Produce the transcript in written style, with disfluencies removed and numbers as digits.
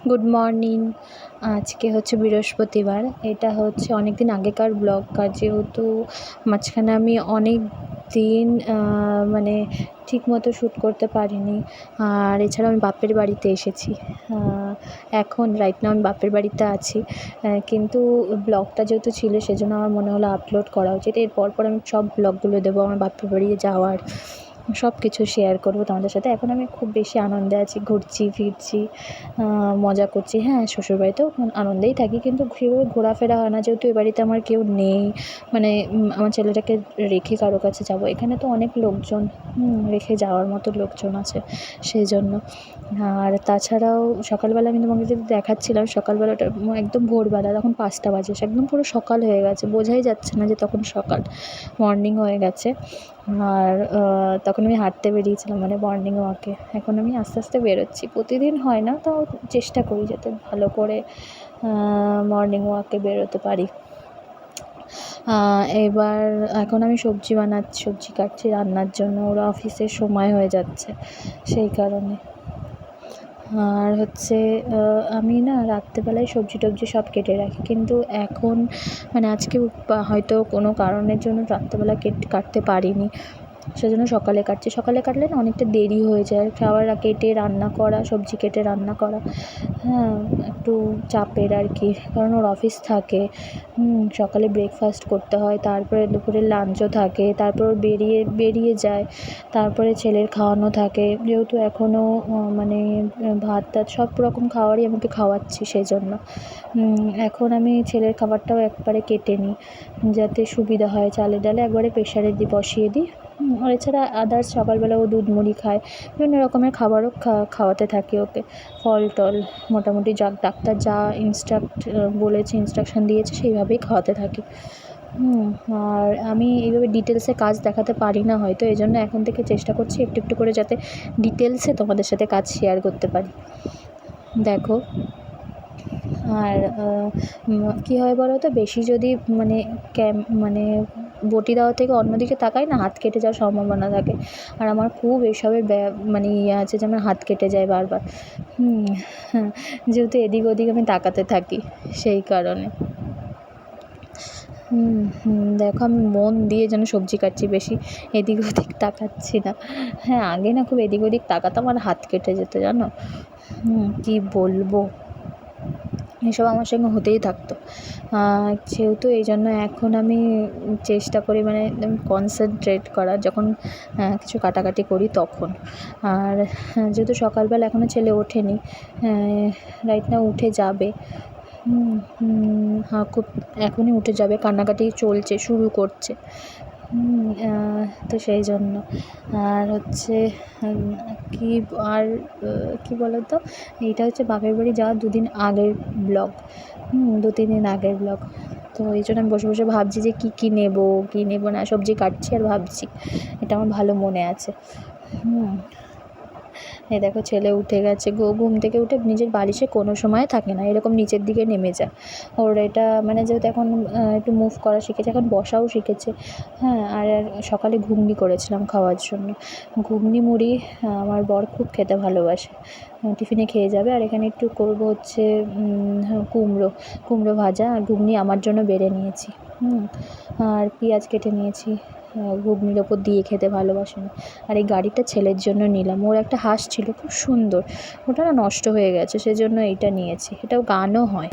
Good morning. আজকে হচ্ছে বৃহস্পতিবার। এটা হচ্ছে অনেক দিন আগেকার ব্লগ, যেহেতু মাঝখানে আমি অনেক দিন মানে ঠিকমতো শ্যুট করতে পারিনি। আর এছাড়াও আমি বাপের বাড়িতে এসেছি। এখন রাইট নাও আমি বাপের বাড়িতে আছি, কিন্তু ব্লগটা যেহেতু ছিল সেজন্য আমার মনে হলো আপলোড করা উচিত। এর পরপর আমি সব ব্লগগুলো দেবো, আমার বাপের বাড়ি যাওয়ার সব কিছু শেয়ার করবো তোমাদের সাথে। এখন আমি খুব বেশি আনন্দে আছি, ঘুরছি ফিরছি, মজা করছি। হ্যাঁ, শ্বশুরবাড়িতেও আনন্দেই থাকি, কিন্তু সেভাবে ঘোরাফেরা হয় না, যেহেতু এ বাড়িতে আমার কেউ নেই। মানে আমার ছেলেটাকে রেখে কারো কাছে যাবো? এখানে তো অনেক লোকজন, রেখে যাওয়ার মতো লোকজন আছে, সেই জন্য। আর তাছাড়াও সকালবেলা আমি তোমাকে যদি দেখাচ্ছিলাম, সকালবেলাটা একদম ভোরবেলা, তখন 5টা বাজে, একদম পুরো সকাল হয়ে গেছে, বোঝাই যাচ্ছে না যে তখন সকাল, মর্নিং হয়ে গেছে। আর তখন আমি হাঁটতে বেরিয়েছিলাম, মানে মর্নিং ওয়াকে। এখন আমি আস্তে আস্তে বেরোচ্ছি, প্রতিদিন হয় না, তাও চেষ্টা করি যাতে ভালো করে মর্নিং ওয়াকে বেরোতে পারি। এবার এখন আমি সবজি কাটছি রান্নার জন্য, ওরা অফিসের সময় হয়ে যাচ্ছে সেই কারণে। আর হচ্ছে আমি না রাত্রেবেলায় সবজি টবজি সব কেটে রাখি, কিন্তু এখন মানে আজকে হয়তো কোনো কারণের জন্য রাত্রেবেলা কাটতে পারিনি, সেজন্য সকালে কাটছি। সকালে কাটলে না অনেকটা দেরি হয়ে যায়, খাবার কেটে রান্না করা, সবজি কেটে রান্না করা, হ্যাঁ একটু চাপের আর কি, কারণ ওর অফিস থাকে। সকালে ব্রেকফাস্ট করতে হয়, তারপরে দুপুরে লাঞ্চও থাকে, তারপর বেরিয়ে যায়, তারপরে ছেলের খাওয়ানো থাকে, যেহেতু এখনও মানে ভাত টাত সব রকম খাবারই আমাকে খাওয়াচ্ছি, সেই জন্য এখন আমি ছেলের খাবারটাও একবারে কেটে নিই, যাতে সুবিধা হয়। চালে ডালে একবারে প্রেশারে বসিয়ে দিই। আর এছাড়া আদার্স সকালবেলা ও দুধ মুড়ি খায়, বিভিন্ন রকমের খাবারও খাওয়াতে থাকি ওকে, ফল টল মোটামুটি ডাক্তার যা ইনস্ট্রাকশন দিয়েছে সেইভাবেই খাওয়াতে থাকি। আর আমি এইভাবে ডিটেলসে কাজ দেখাতে পারি না হয়তো, এই জন্য এখন থেকে চেষ্টা করছি একটু একটু করে যাতে ডিটেলসে তোমাদের সাথে কাজ শেয়ার করতে পারি। দেখো, আর কী হয় বলো তো, বেশি যদি মানে বটি দেওয়া থেকে অন্যদিকে তাকাই না, হাত কেটে যাওয়ার সম্ভাবনা থাকে। আর আমার খুব এসবের মানে আছে যে আমার হাত কেটে যায় বারবার, যেহেতু এদিক ওদিক আমি তাকাতে থাকি, সেই কারণে। দেখো, আমি মন দিয়ে যেন সবজি কাটছি, বেশি এদিক ওদিক তাকাচ্ছি না। হ্যাঁ, আগে না খুব এদিক ওদিক তাকাতাম আর হাত কেটে যেত, জানো। কী বলবো, এসব আমার সঙ্গে হতেই থাকতো। যেহেতু এই জন্য এখন আমি চেষ্টা করি মানে একদম কনসেন্ট্রেট করার, যখন কিছু কাটাকাটি করি তখন। আর যেহেতু সকালবেলা এখনও ছেলে ওঠেনি, রাইট নাও উঠে যাবে, খুব এখনই উঠে যাবে, কান্নাকাটি চলছে, শুরু করছে, তো সেই জন্য। আর হচ্ছে কী বলো তো, এইটা হচ্ছে বাপের বাড়ি যাওয়ার 2 দিন আগের ব্লগ, 2-3 দিন আগের ব্লগ। তো এই জন্য আমি বসে বসে ভাবছি যে কী নেবো না, সবজি কাটছি আর ভাবছি, এটা আমার ভালো মনে আছে। এই দেখো, ছেলে উঠে গেছে, ঘুম থেকে উঠে নিজের বালিশে কোনো সময় থাকে না, এরকম নিচের দিকে নেমে যায়। ওর এটা মানে যেহেতু এখন একটু মুভ করা শিখেছে, এখন বসাও শিখেছে। আর সকালে ঘুগনি করেছিলাম খাওয়ার জন্য, ঘুগনি মুড়ি আমার বর খুব খেতে ভালোবাসে, টিফিনে খেয়ে যাবে। আর এখানে একটু করবো হচ্ছে কুমড়ো ভাজা, আর ঘুগনি আমার জন্য বেড়ে নিয়েছি, আর পেঁয়াজ কেটে নিয়েছি, ঘুগনির ওপর দিয়ে খেতে ভালোবাসে না। আর এই গাড়িটা ছেলের জন্য নিলাম, ওর একটা হাঁস ছিল খুব সুন্দর, ওটা না নষ্ট হয়ে গেছে, সেজন্য এইটা নিয়েছি, এটাও গানও হয়।